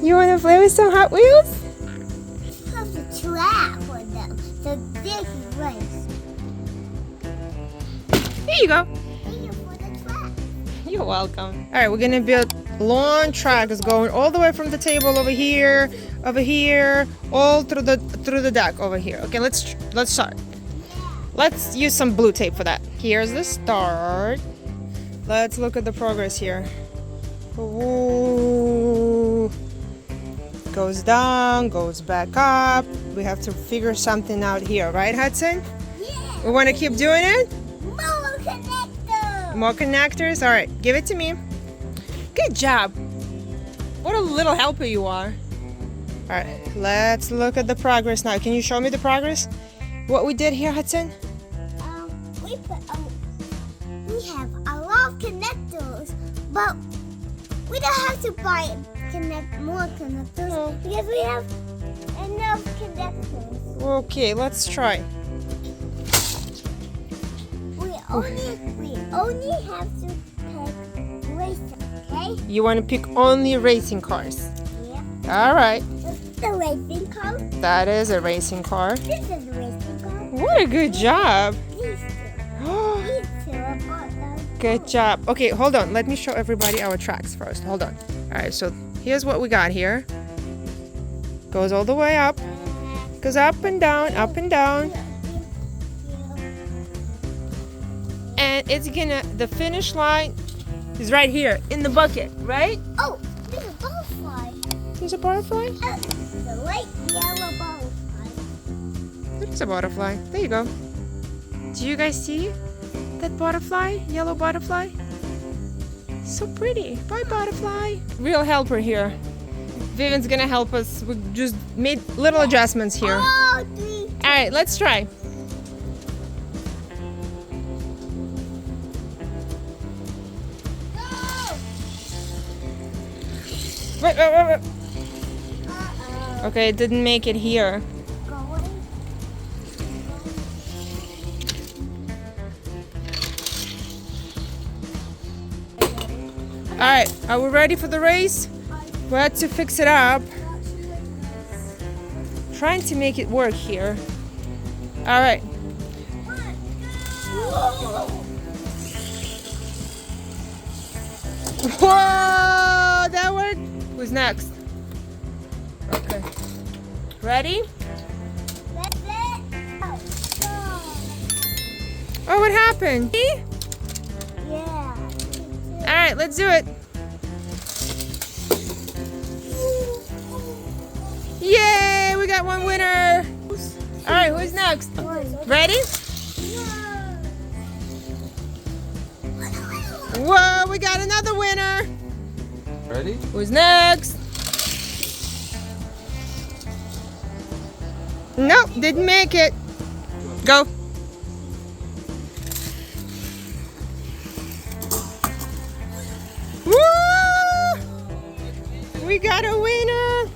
You want to play with some Hot Wheels? Have the track for them, so they can race. Here you go. Thank you for the track. You're welcome. All right, we're gonna build a long track that's going all the way from the table over here, all through the deck over here. Okay, let's start. Let's use some blue tape for that. Here's the start. Let's look at the progress here. Ooh. Goes down, goes back up. We have to figure something out here, right, Hudson? Yeah. We want to keep doing it? More connectors. More connectors? All right, give it to me. Good job. What a little helper you are. All right, let's look at the progress now. Can you show me the progress? What we did here, Hudson? We have a lot of connectors, but we don't have to buy more connectors because we have enough connectors. Okay, let's try. We only have to pick racing, okay? You want to pick only racing cars? Yeah. All right. This is the racing car. That is a racing car. This is a racing car. What a good job. These two. These two are both. Good job. Okay, hold on. Let me show everybody our tracks first. Hold on. All right, so here's what we got here. Goes all the way up. Goes up and down, up and down. And it's gonna, the finish line is right here in the bucket, right? Oh, there's a butterfly. There's a butterfly? The light yellow butterfly. There's a butterfly. There you go. Do you guys see that butterfly? Yellow butterfly? So pretty. Bye, butterfly. Real helper here. Vivian's gonna help us. We just made little adjustments here. Oh, 3. All right, let's try. Go! Wait. Uh-oh. Okay, it didn't make it here. Going. All right, are we ready for the race? We had to fix it up. Trying to make it work here. All right. Whoa, that worked. Who's next? Okay. Ready? That's it. Oh, what happened? Yeah. All right, let's do it. Yay, we got one winner. All right, who's next? Ready? Whoa, we got another winner. Ready? Who's next? Nope, didn't make it. Go. Woo! We got a winner.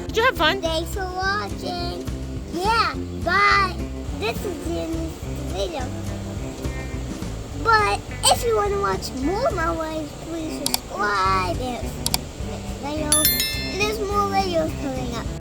Did you have fun? Thanks for watching. Yeah, bye. This is the end of the video. But if you want to watch more of my life, please subscribe and